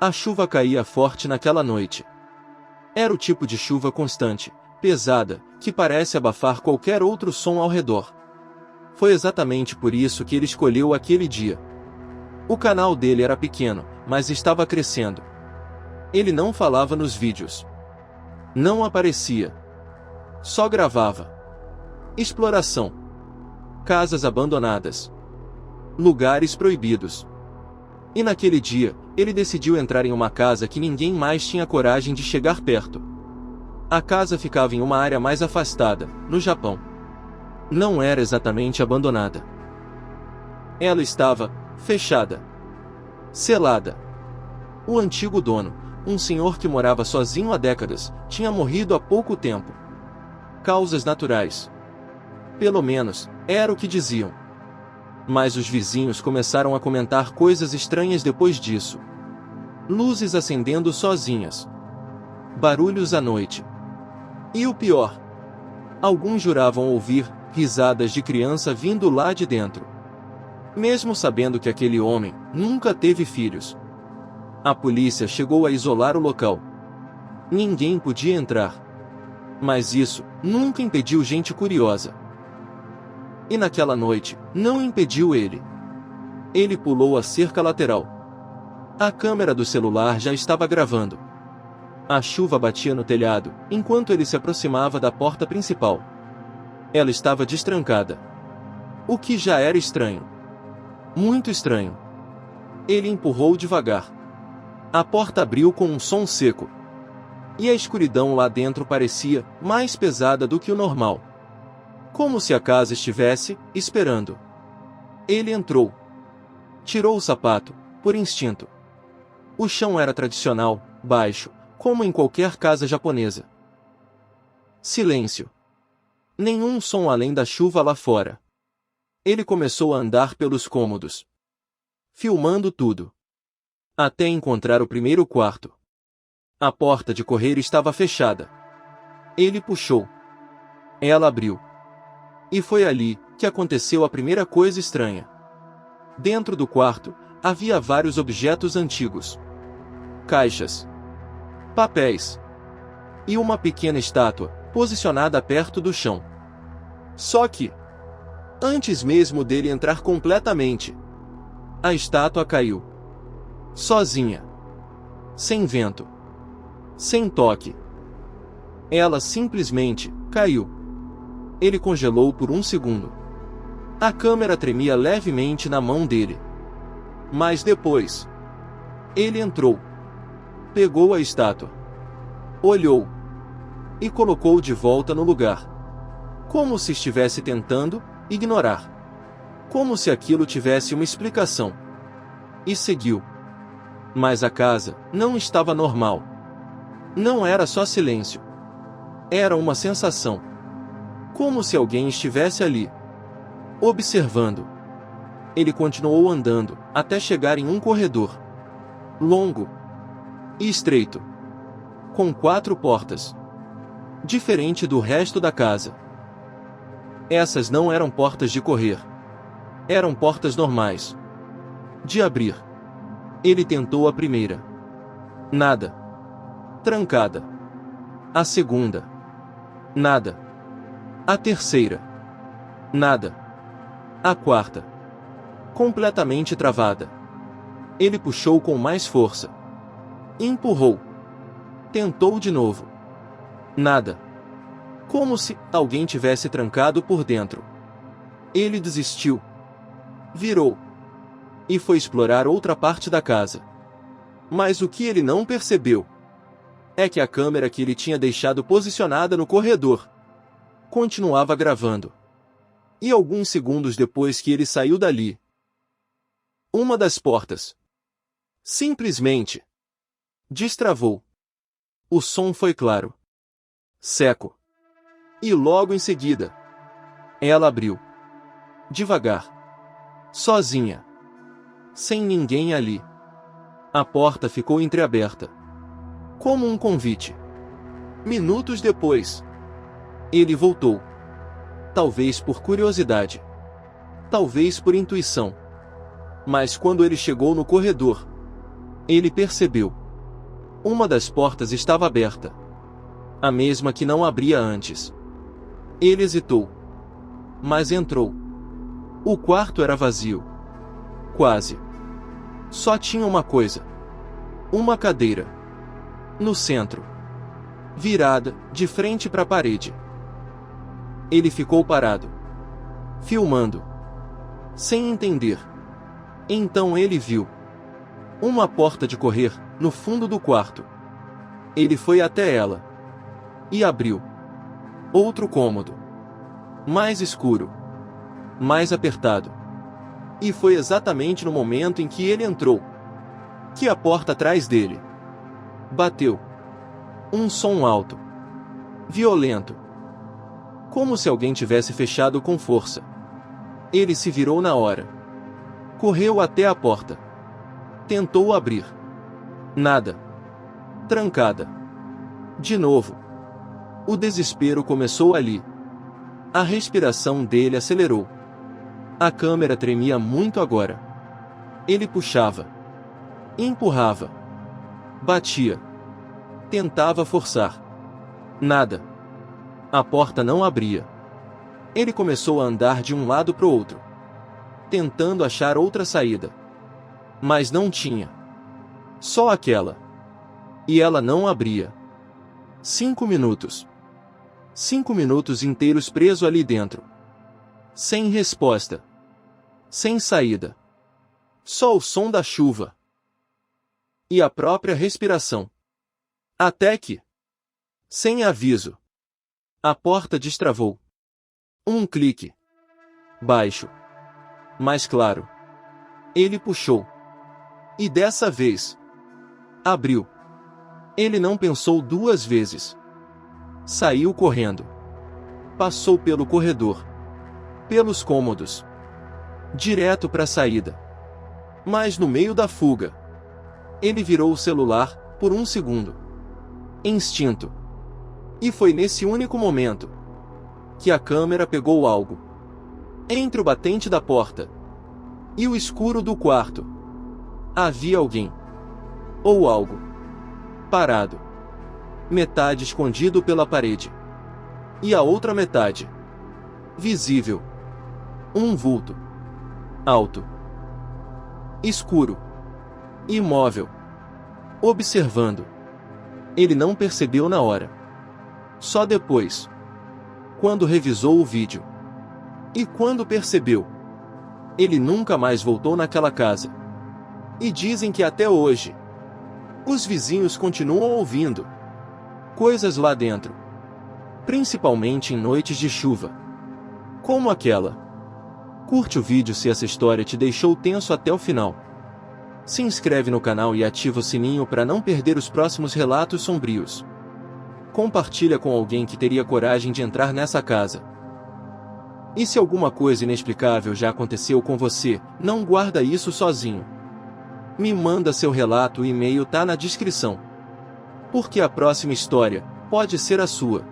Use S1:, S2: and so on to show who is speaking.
S1: A chuva caía forte naquela noite. Era o tipo de chuva constante, pesada, que parece abafar qualquer outro som ao redor. Foi exatamente por isso que ele escolheu aquele dia. O canal dele era pequeno, mas estava crescendo. Ele não falava nos vídeos. Não aparecia. Só gravava. Exploração. Casas abandonadas. Lugares proibidos. E naquele dia, ele decidiu entrar em uma casa que ninguém mais tinha coragem de chegar perto. A casa ficava em uma área mais afastada, no Japão. Não era exatamente abandonada. Ela estava fechada. Selada. O antigo dono, um senhor que morava sozinho há décadas, tinha morrido há pouco tempo. Causas naturais. Pelo menos, era o que diziam. Mas os vizinhos começaram a comentar coisas estranhas depois disso. Luzes acendendo sozinhas. Barulhos à noite. E o pior. Alguns juravam ouvir risadas de criança vindo lá de dentro. Mesmo sabendo que aquele homem nunca teve filhos. A polícia chegou a isolar o local. Ninguém podia entrar. Mas isso nunca impediu gente curiosa. E naquela noite, não impediu ele. Ele pulou a cerca lateral. A câmera do celular já estava gravando. A chuva batia no telhado, enquanto ele se aproximava da porta principal. Ela estava destrancada. O que já era estranho. Muito estranho. Ele empurrou devagar. A porta abriu com um som seco. E a escuridão lá dentro parecia mais pesada do que o normal. Como se a casa estivesse esperando. Ele entrou. Tirou o sapato, por instinto. O chão era tradicional, baixo, como em qualquer casa japonesa. Silêncio. Nenhum som além da chuva lá fora. Ele começou a andar pelos cômodos. Filmando tudo. Até encontrar o primeiro quarto. A porta de correr estava fechada. Ele puxou. Ela abriu. E foi ali que aconteceu a primeira coisa estranha. Dentro do quarto, havia vários objetos antigos. Caixas. Papéis. E uma pequena estátua, posicionada perto do chão. Só que, antes mesmo dele entrar completamente, a estátua caiu. Sozinha. Sem vento. Sem toque. Ela simplesmente caiu. Ele congelou por um segundo. A câmera tremia levemente na mão dele. Mas depois, ele entrou. Pegou a estátua. Olhou. E colocou de volta no lugar. Como se estivesse tentando ignorar. Como se aquilo tivesse uma explicação. E seguiu. Mas a casa não estava normal. Não era só silêncio. Era uma sensação. Como se alguém estivesse ali. Observando. Ele continuou andando, até chegar em um corredor. Longo. E estreito. Com 4 portas. Diferente do resto da casa. Essas não eram portas de correr. Eram portas normais. De abrir. Ele tentou a primeira. Nada. Trancada. A segunda. Nada. A terceira. Nada. A quarta. Completamente travada. Ele puxou com mais força. Empurrou. Tentou de novo. Nada. Como se alguém tivesse trancado por dentro. Ele desistiu. Virou. E foi explorar outra parte da casa. Mas o que ele não percebeu é que a câmera que ele tinha deixado posicionada no corredor continuava gravando. E alguns segundos depois que ele saiu dali, uma das portas simplesmente destravou. O som foi claro, seco. E logo em seguida, ela abriu. Devagar. Sozinha. Sem ninguém ali. A porta ficou entreaberta. Como um convite. Minutos depois, ele voltou. Talvez por curiosidade. Talvez por intuição. Mas quando ele chegou no corredor, Ele percebeu. Uma das portas estava aberta. A mesma que não abria antes. Ele hesitou. Mas entrou. O quarto era vazio. Quase. Só tinha uma coisa. Uma cadeira. No centro. Virada, de frente para a parede. Ele ficou parado. Filmando. Sem entender. Então ele viu uma porta de correr, no fundo do quarto. Ele foi até ela. E abriu. Outro cômodo. Mais escuro. Mais apertado. E foi exatamente no momento em que ele entrou que a porta atrás dele bateu. Um som alto. Violento. Como se alguém tivesse fechado com força. Ele se virou na hora. Correu até a porta. Tentou abrir. Nada. Trancada. De novo. O desespero começou ali. A respiração dele acelerou. A câmera tremia muito agora. Ele puxava. Empurrava. Batia. Tentava forçar. Nada. A porta não abria. Ele começou a andar de um lado para o outro, tentando achar outra saída. Mas não tinha. Só aquela. E ela não abria. 5 minutos. 5 minutos inteiros preso ali dentro. Sem resposta. Sem saída. Só o som da chuva. E a própria respiração. Até que, sem aviso, a porta destravou. Um clique. Baixo. Mais claro. Ele puxou. E dessa vez, abriu. Ele não pensou 2 vezes. Saiu correndo. Passou pelo corredor. Pelos cômodos. Direto para a saída. Mas no meio da fuga, ele virou o celular, por um segundo. Instinto. E foi nesse único momento que a câmera pegou algo. Entre o batente da porta e o escuro do quarto, havia alguém. Ou algo. Parado. Metade escondido pela parede. E a outra metade visível. Um vulto. Alto. Escuro. Imóvel. Observando. Ele não percebeu na hora. Só depois. Quando revisou o vídeo. E quando percebeu. Ele nunca mais voltou naquela casa. E dizem que até hoje os vizinhos continuam ouvindo coisas lá dentro. Principalmente em noites de chuva. Como aquela. Curte o vídeo se essa história te deixou tenso até o final. Se inscreve no canal e ativa o sininho para não perder os próximos relatos sombrios. Compartilha com alguém que teria coragem de entrar nessa casa. E se alguma coisa inexplicável já aconteceu com você, não guarda isso sozinho. Me manda seu relato, o e-mail tá na descrição. Porque a próxima história pode ser a sua.